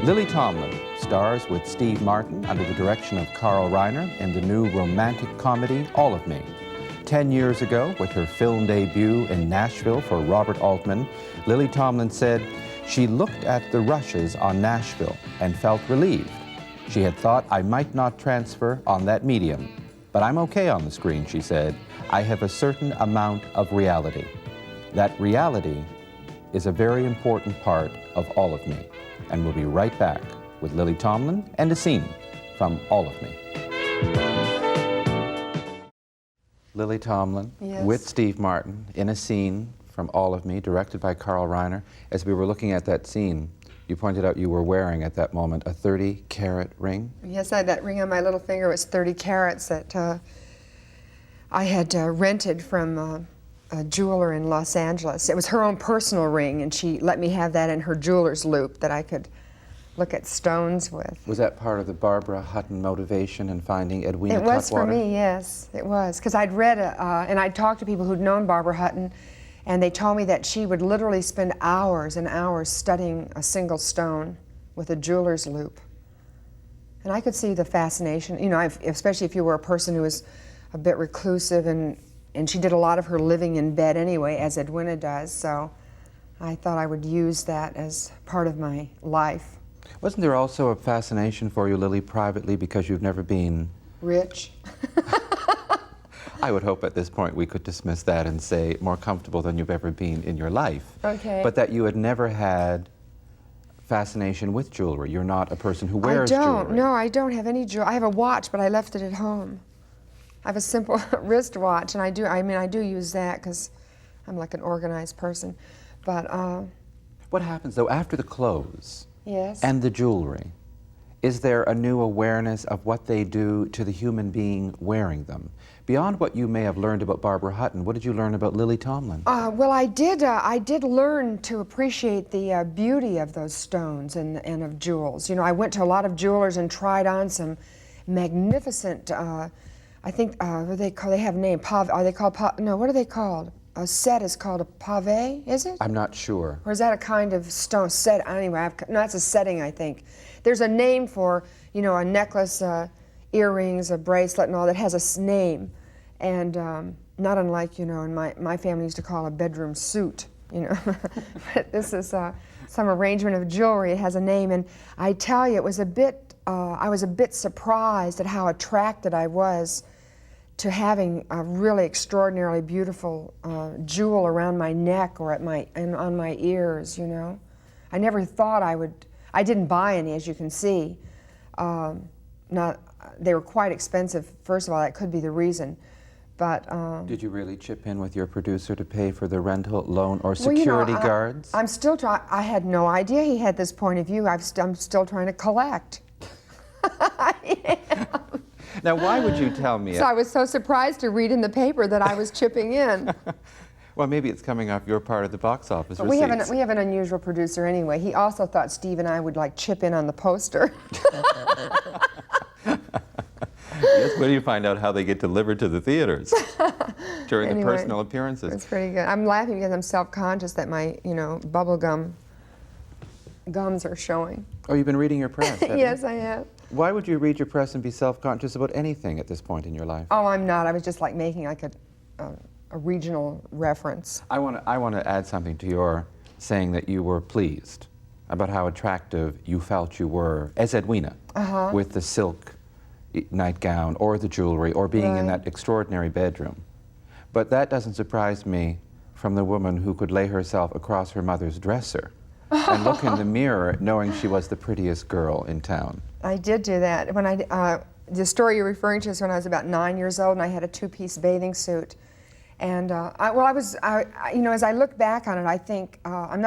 Lily Tomlin stars with Steve Martin under the direction of Carl Reiner in the new romantic comedy, All of Me. 10 years ago, with her film debut in Nashville for Robert Altman, Lily Tomlin said she looked at the rushes on Nashville and felt relieved. She had thought, I might not transfer on that medium, but I'm okay on the screen, she said. I have a certain amount of reality. That reality is a very important part of All of Me. And we'll be right back with Lily Tomlin and a scene from All of Me. Lily Tomlin, yes, with Steve Martin in a scene from All of Me, directed by Carl Reiner. As we were looking at that scene, you pointed out you were wearing at that moment a 30-carat ring. Yes, I had that ring on my little finger. It was 30 carats that I had rented from a jeweler in Los Angeles. It was her own personal ring, and she let me have that in her jeweler's loop that I could look at stones with. Was that part of the Barbara Hutton motivation in finding Edwina Tutwater? It was for me, yes, it was. Because I'd read, and I'd talked to people who'd known Barbara Hutton, and they told me that she would literally spend hours and hours studying a single stone with a jeweler's loop. And I could see the fascination, you know, especially if you were a person who was a bit reclusive, and she did a lot of her living in bed anyway, as Edwina does, so I thought I would use that as part of my life. Wasn't there also a fascination for you, Lily, privately, because you've never been... rich? I would hope at this point we could dismiss that and say more comfortable than you've ever been in your life. Okay. But that you had never had fascination with jewelry. You're not a person who wears jewelry. No, I don't have any jewelry. I have a watch, but I left it at home. I have a simple wristwatch, and I do use that because I'm like an organized person. But what happens though after the clothes? Yes. And the jewelry? Is there a new awareness of what they do to the human being wearing them? Beyond what you may have learned about Barbara Hutton, what did you learn about Lily Tomlin? Well, I did learn to appreciate the beauty of those stones and of jewels. You know, I went to a lot of jewelers and tried on some magnificent. I think what do they call? They have a name. Are they called? No, what are they called? A set is called a pave, is it? I'm not sure. Or is that a kind of stone set? Anyway, no, that's a setting, I think. There's a name for, you know, a necklace, earrings, a bracelet, and all that has a name, and not unlike, you know, in my family used to call a bedroom suit, you know. But this is some arrangement of jewelry. It has a name, and I tell you, it was a bit. I was a bit surprised at how attracted I was to having a really extraordinarily beautiful jewel around my neck or at on my ears, you know. I never thought I would. I didn't buy any, as you can see. They were quite expensive. First of all, that could be the reason. But did you really chip in with your producer to pay for the rental, loan, or security guards? I'm still trying. I had no idea he had this point of view. I'm still trying to collect. Now, why would you tell me? So I was so surprised to read in the paper that I was chipping in. Well, maybe it's coming off your part of the box office But receipts. we have an unusual producer anyway. He also thought Steve and I would like chip in on the poster. Yes, when do you find out how they get delivered to the theaters during the personal appearances? It's pretty good. I'm laughing because I'm self-conscious that my, you know, bubble gums are showing. Oh, you've been reading your press, haven't you? Yes, I have. Why would you read your press and be self-conscious about anything at this point in your life? Oh, I'm not. I was just like making like a regional reference. I want to add something to your saying that you were pleased about how attractive you felt you were as Edwina with the silk nightgown or the jewelry or being in that extraordinary bedroom. But that doesn't surprise me from the woman who could lay herself across her mother's dresser and look in the mirror knowing she was the prettiest girl in town. I did do that. When the story you're referring to is when I was about 9 years old and I had a two-piece bathing suit. And you know, as I look back on it, I think I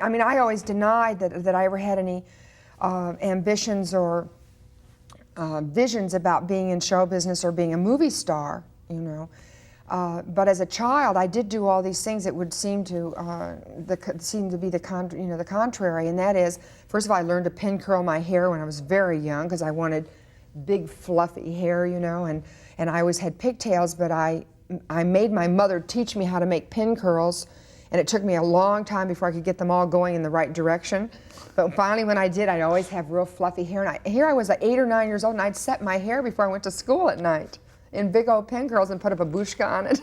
mean, I always denied that I ever had any ambitions or visions about being in show business or being a movie star, you know. But as a child, I did do all these things that would seem to be the contrary, and that is, first of all, I learned to pin curl my hair when I was very young because I wanted big fluffy hair, you know, and I always had pigtails, but I made my mother teach me how to make pin curls And it took me a long time before I could get them all going in the right direction. But finally, when I did, I'd always have real fluffy hair. And here I was like 8 or 9 years old, and I'd set my hair before I went to school at night in big old pin curls and put a babushka on it.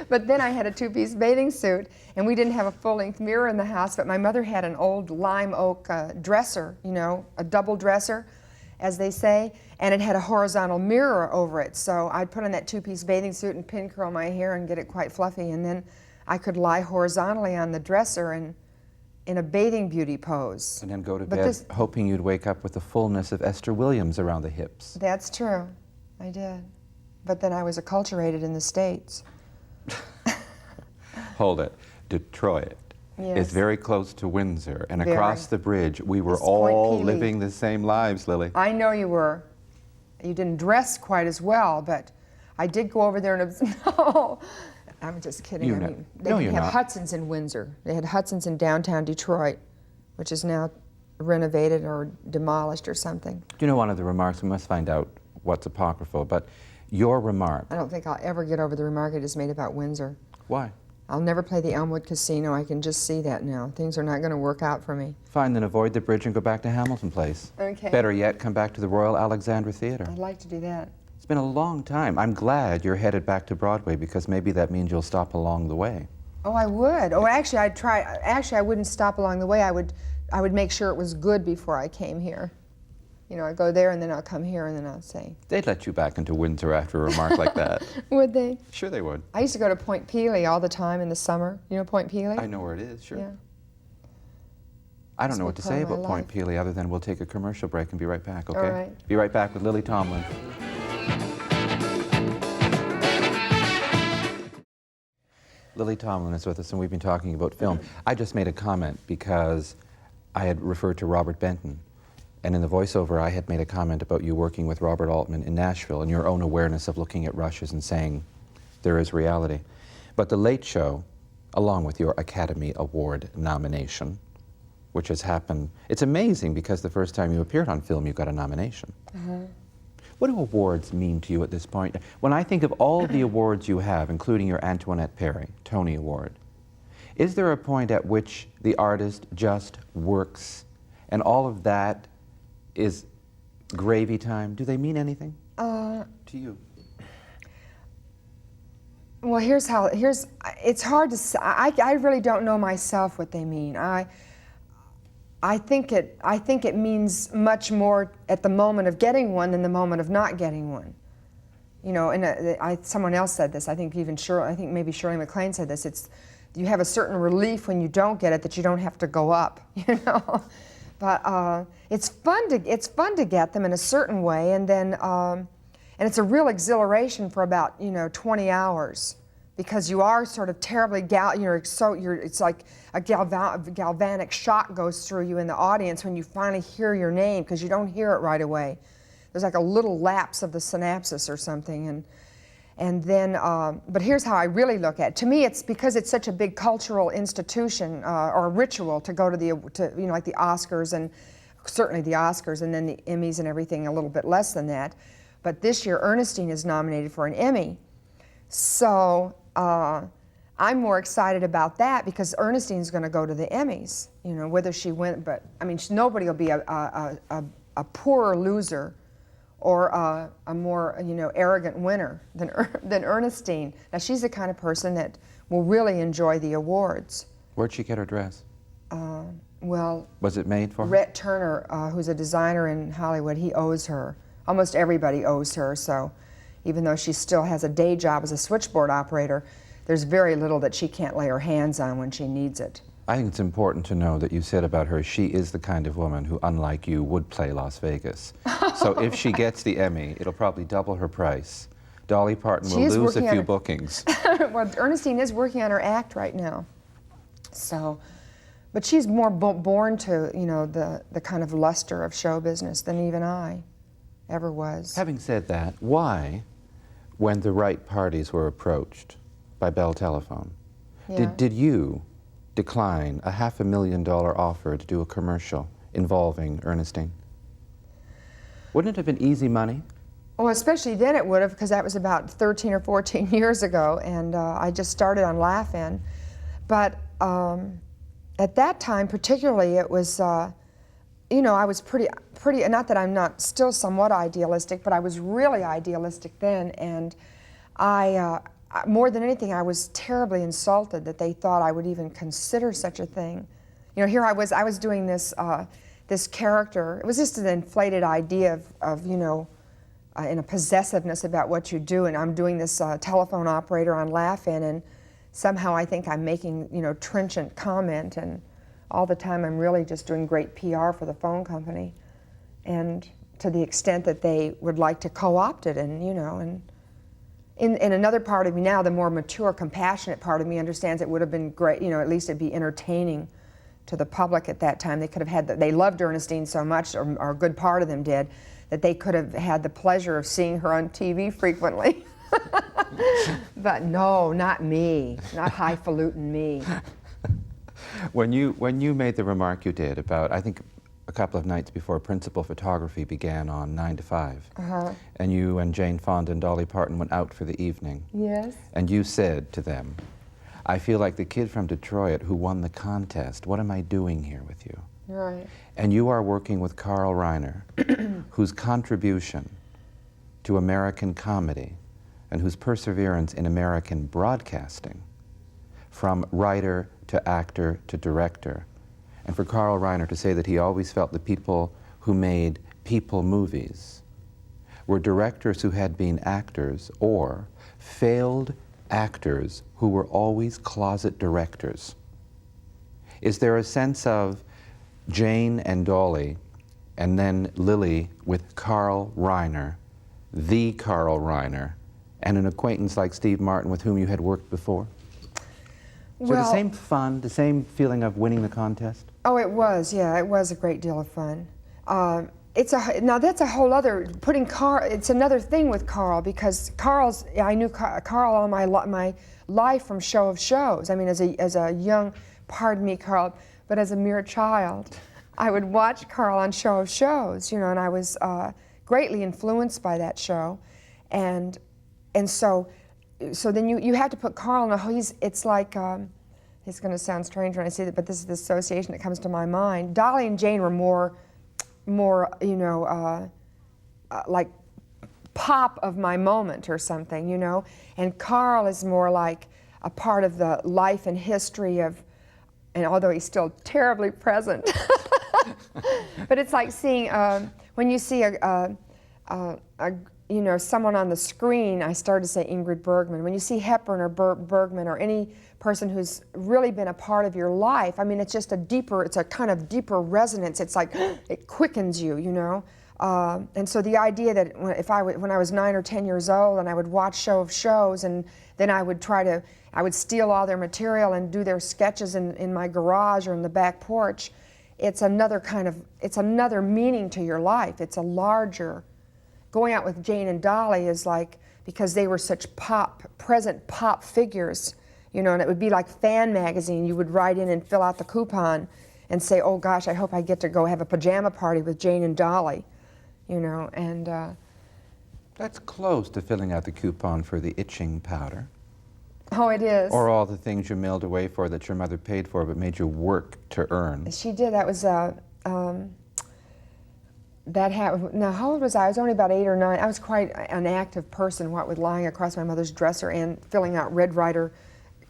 But then I had a 2-piece bathing suit, and we didn't have a full-length mirror in the house, but my mother had an old lime oak dresser, you know, a double dresser, as they say, and it had a horizontal mirror over it. So I'd put on that 2-piece bathing suit and pin curl my hair and get it quite fluffy, and then I could lie horizontally on the dresser and in a bathing beauty pose. And then go to bed hoping you'd wake up with the fullness of Esther Williams around the hips. That's true. I did. But then I was acculturated in the States. Hold it. Detroit is very close to Windsor, and across the bridge we were all living the same lives, Lily. I know you were. You didn't dress quite as well, but I did go over there and no, I'm just kidding. I mean, they have Hudson's in Windsor. They had Hudson's in downtown Detroit, which is now renovated or demolished or something. Do you know one of the remarks? We must find out what's apocryphal, but your remark. I don't think I'll ever get over the remark I just made about Windsor. Why? I'll never play the Elmwood Casino. I can just see that now. Things are not going to work out for me. Fine, then avoid the bridge and go back to Hamilton Place. Okay. Better yet, come back to the Royal Alexandra Theatre. I'd like to do that. It's been a long time. I'm glad you're headed back to Broadway, because maybe that means you'll stop along the way. Oh, I would. Oh, actually, I'd try. Actually, I wouldn't stop along the way. I would make sure it was good before I came here. You know, I'd go there and then I'll come here and then I'll say. They'd let you back into Windsor after a remark like that. Would they? Sure they would. I used to go to Point Pelee all the time in the summer. You know Point Pelee? I know where it is, sure. Yeah. I don't know what to say about Point Pelee other than we'll take a commercial break and be right back, okay? All right. Be right back with Lily Tomlin. Lily Tomlin is with us, and we've been talking about film. I just made a comment because I had referred to Robert Benton. And in the voiceover, I had made a comment about you working with Robert Altman in Nashville and your own awareness of looking at rushes and saying, there is reality. But The Late Show, along with your Academy Award nomination, which has happened, it's amazing because the first time you appeared on film, you got a nomination. What do awards mean to you at this point? When I think of all the awards you have, including your Antoinette Perry Tony Award, is there a point at which the artist just works and all of that is gravy time? Do they mean anything to you? Well, it's hard to say. I really don't know myself what they mean. I think it means much more at the moment of getting one than the moment of not getting one. You know, and someone else said this. I think maybe Shirley MacLaine said this. You have a certain relief when you don't get it that you don't have to go up. You know. But it's fun to get them in a certain way, and then and it's a real exhilaration for about 20 hours, because you are sort of terribly it's like a galvanic shock goes through you in the audience when you finally hear your name, because you don't hear it right away. There's like a little lapse of the synapses or something, and then but here's how I really look at it. To me, it's because it's such a big cultural institution or ritual to go to like the Oscars, and certainly the Oscars, and then the Emmys and everything a little bit less than that. But this year Ernestine is nominated for an Emmy, so I'm more excited about that because Ernestine's going to go to the Emmys. You know, whether she wins, but I mean nobody will be a poorer loser or a more arrogant winner than Ernestine. Now she's the kind of person that will really enjoy the awards. Where'd she get her dress? Well, was it made for her? Rhett Turner, who's a designer in Hollywood, he owes her. Almost everybody owes her, so even though she still has a day job as a switchboard operator, there's very little that she can't lay her hands on when she needs it. I think it's important to know that you said about her, she is the kind of woman who, unlike you, would play Las Vegas. So if she gets the Emmy, it'll probably double her price. Dolly Parton will lose a few bookings. Well, Ernestine is working on her act right now. So, but she's more born to, the kind of luster of show business than even I ever was. Having said that, why, when the right parties were approached by Bell Telephone, did you decline a $500,000 offer to do a commercial involving Ernestine? Wouldn't it have been easy money? Well, especially then it would have, because that was about 13 or 14 years ago, and I just started on Laugh-In. But at that time, particularly, it was, you know, I was pretty, not that I'm not still somewhat idealistic, but I was really idealistic then, and more than anything, I was terribly insulted that they thought I would even consider such a thing. You know, here I was doing this, this character. It was just an inflated idea of you know, and a possessiveness about what you do, and I'm doing this telephone operator on Laugh-In, and somehow I think I'm making, you know, trenchant comment, and all the time I'm really just doing great PR for the phone company, and to the extent that they would like to co-opt it, and you know, and in another part of me now, the more mature, compassionate part of me understands it would have been great, you know, at least it'd be entertaining to the public at that time. They could have had, they loved Ernestine so much, or a good part of them did, that they could have had the pleasure of seeing her on TV frequently. But no, not me, not highfalutin me. When you made the remark you did about, I think, a couple of nights before principal photography began on 9 to 5, and you and Jane Fonda and Dolly Parton went out for the evening. Yes. And you said to them, I feel like the kid from Detroit who won the contest. What am I doing here with you? Right. And you are working with Carl Reiner, whose contribution to American comedy and whose perseverance in American broadcasting, from writer to actor to director, and for Carl Reiner to say that he always felt the people who made people movies were directors who had been actors or failed actors who were always closet directors. Is there a sense of Jane and Dolly, and then Lily with Carl Reiner, the Carl Reiner, and an acquaintance like Steve Martin with whom you had worked before? So the same fun, the same feeling of winning the contest? Oh, it was, yeah, it was a great deal of fun. Now that's a whole other, it's another thing with Carl, because I knew Carl all my life from Show of Shows. I mean, as a young, pardon me, Carl, but as a mere child, I would watch Carl on Show of Shows, you know, and I was greatly influenced by that show. And so then you have to put Carl in it's like, it's going to sound strange when I say that, but this is the association that comes to my mind. Dolly and Jane were more, you know, like pop of my moment or something, you know, and Carl is more like a part of the life and history of, and although he's still terribly present, but it's like seeing, when you see you know, someone on the screen, I started to say Ingrid Bergman. When you see Hepburn or Bergman or any person who's really been a part of your life, I mean, it's just it's a kind of deeper resonance. It's like, it quickens you, you know? And so the idea that when I was 9 or 10 years old and I would watch Show of Shows, and then I would steal all their material and do their sketches in my garage or in the back porch, it's another meaning to your life. It's a larger, going out with Jane and Dolly is like, because they were such present pop figures, you know, and it would be like Fan Magazine. You would write in and fill out the coupon and say, oh gosh, I hope I get to go have a pajama party with Jane and Dolly, you know, and... That's close to filling out the coupon for the itching powder. Oh, it is. Or all the things you mailed away for that your mother paid for but made you work to earn. She did. That was... Now, how old was I? I was only about 8 or 9. I was quite an active person, what with lying across my mother's dresser and filling out Red Ryder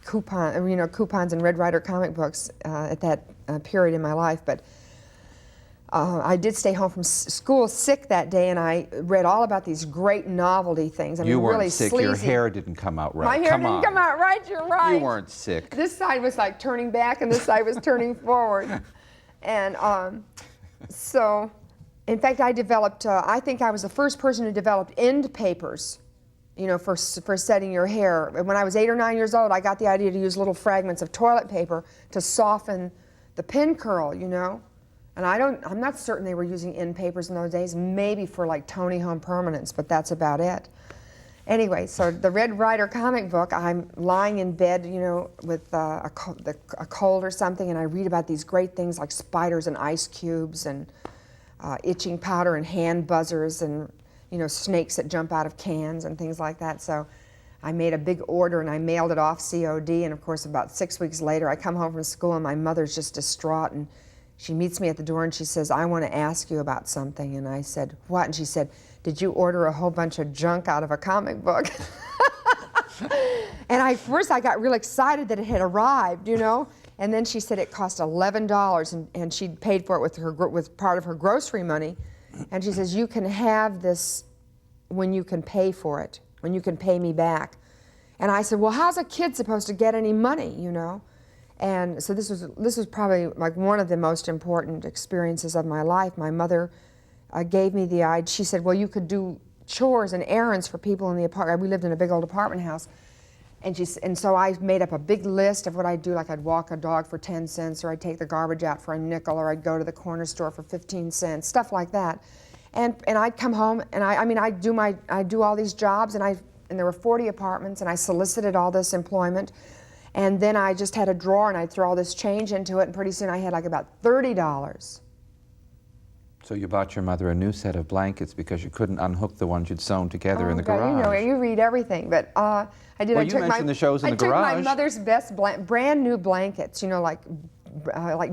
coupons and Red Ryder comic books at that period in my life. But I did stay home from school sick that day, and I read all about these great novelty things. I mean, you weren't really sick. sleazy. Your hair didn't come out right. My hair didn't come out right. You're right. You weren't sick. This side was like turning back, and this side was turning forward, and so. In fact, I developed, I think I was the first person who developed end papers, you know, for setting your hair. When I was 8 or 9 years old, I got the idea to use little fragments of toilet paper to soften the pin curl, you know. And I'm not certain they were using end papers in those days, maybe for like Tony Home Permanents, but that's about it. Anyway, so the Red Ryder comic book, I'm lying in bed, you know, with a cold or something, and I read about these great things like spiders and ice cubes and itching powder and hand buzzers and, you know, snakes that jump out of cans and things like that. So I made a big order and I mailed it off COD, and of course about 6 weeks later I come home from school and my mother's just distraught, and she meets me at the door and she says, I want to ask you about something. And I said, what? And she said, did you order a whole bunch of junk out of a comic book? And first I got real excited that it had arrived, you know. And then she said it cost $11, and she'd paid for it with part of her grocery money. And she says, you can have this when you can pay for it, when you can pay me back. And I said, well, how's a kid supposed to get any money, you know? And so this was probably like one of the most important experiences of my life. My mother gave me the idea. She said, well, you could do chores and errands for people in the apartment. We lived in a big old apartment house. And so I made up a big list of what I'd do, like I'd walk a dog for 10 cents, or I'd take the garbage out for a nickel, or I'd go to the corner store for 15 cents, stuff like that. And I'd come home, and I'd do all these jobs, and there were 40 apartments, and I solicited all this employment. And then I just had a drawer, and I'd throw all this change into it, and pretty soon I had like about $30. So you bought your mother a new set of blankets because you couldn't unhook the ones you'd sewn together in the garage. You know, you read everything, but I did. Well, you mentioned the shows in the garage. I took my mother's best brand new blankets, you know, like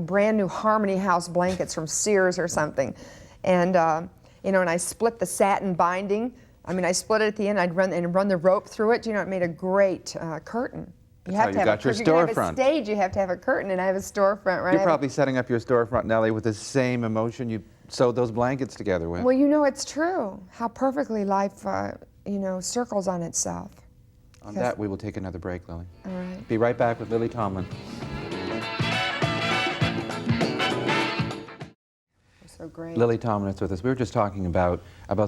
brand new Harmony House blankets from Sears or something, and you know, and I split the satin binding. I mean, I split it at the end. I'd run the rope through it. You know, it made a great curtain. That's how you got your storefront. If you have a stage, you have to have a curtain, and I have a storefront, right? You're probably setting up your storefront, Nellie, with the same emotion you sewed those blankets together with. Well, you know, it's true how perfectly life, you know, circles on itself. On that, we will take another break, Lily. All right. Be right back with Lily Tomlin. So great. Lily Tomlin is with us. We were just talking about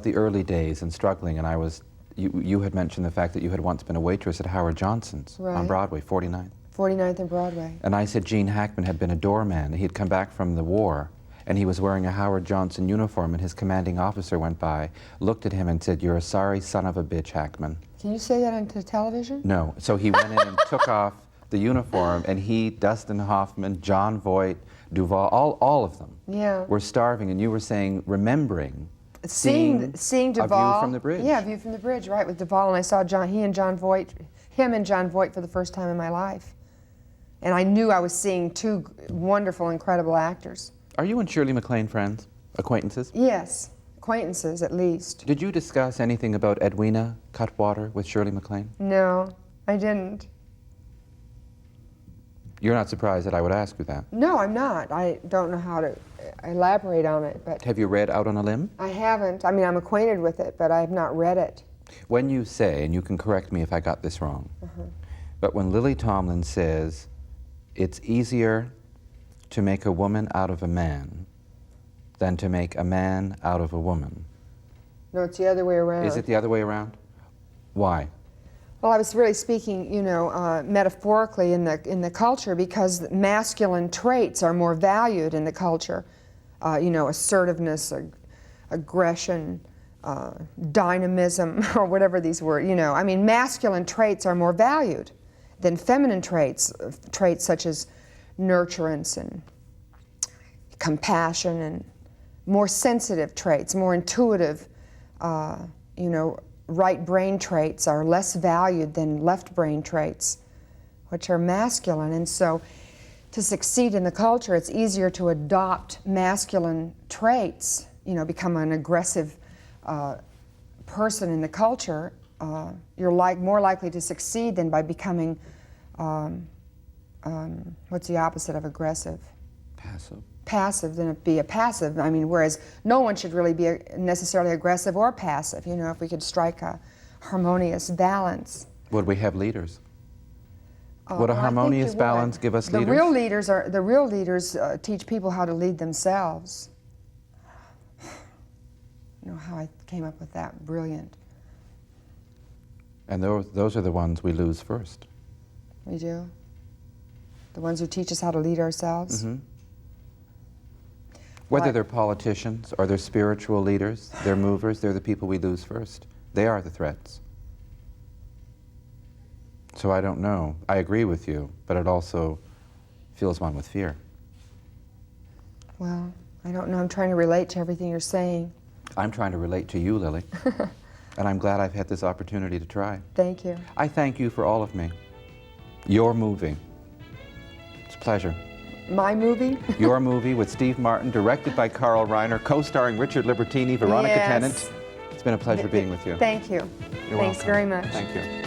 the early days and struggling, and you had mentioned the fact that you had once been a waitress at Howard Johnson's on Broadway, 49th. 49th and Broadway. And I said Gene Hackman had been a doorman. He had come back from the war, and he was wearing a Howard Johnson uniform, and his commanding officer went by, looked at him and said, "You're a sorry son of a bitch, Hackman." Can you say that on television? No. So he went in and took off the uniform, and he, Dustin Hoffman, John Voight, Duvall, all of them were starving, and you were saying, remembering seeing Duvall, A View from the Bridge. Yeah, A View from the Bridge, right, with Duvall, and I saw him and John Voight for the first time in my life. And I knew I was seeing two wonderful, incredible actors. Are you and Shirley MacLaine friends? Acquaintances? Yes, acquaintances at least. Did you discuss anything about Edwina Cutwater with Shirley MacLaine? No, I didn't. You're not surprised that I would ask you that? No, I'm not. I don't know how to elaborate on it, but... Have you read Out on a Limb? I haven't. I mean, I'm acquainted with it, but I have not read it. When you say, and you can correct me if I got this wrong, but when Lily Tomlin says, it's easier to make a woman out of a man than to make a man out of a woman. No, it's the other way around. Is it the other way around? Why? Well, I was really speaking, you know, metaphorically in the culture, because masculine traits are more valued in the culture. You know, assertiveness, aggression, dynamism, or whatever these were. You know, I mean, masculine traits are more valued than feminine traits such as nurturance and compassion, and more sensitive traits, more intuitive, you know, right brain traits are less valued than left brain traits, which are masculine. And so to succeed in the culture, it's easier to adopt masculine traits, you know, become an aggressive person in the culture. You're more likely to succeed than by becoming, what's the opposite of aggressive? Passive. Passive than be a passive. I mean, whereas no one should really be necessarily aggressive or passive, you know, if we could strike a harmonious balance. Would we have leaders? Would a harmonious balance give us leaders? The real leaders teach people how to lead themselves. You know how I came up with that? Brilliant. And those are the ones we lose first. We do? The ones who teach us how to lead ourselves? Mm-hmm. Whether they're politicians or they're spiritual leaders, they're movers, they're the people we lose first. They are the threats. So I don't know. I agree with you, but it also fills one with fear. Well, I don't know. I'm trying to relate to everything you're saying. I'm trying to relate to you, Lily. And I'm glad I've had this opportunity to try. Thank you. I thank you for all of me. Your movie. It's a pleasure. My movie? Your movie with Steve Martin, directed by Carl Reiner, co-starring Richard Libertini, Veronica Yes. Tennant. It's been a pleasure being with you. Thank you. You're Thanks welcome. very much. Thank you.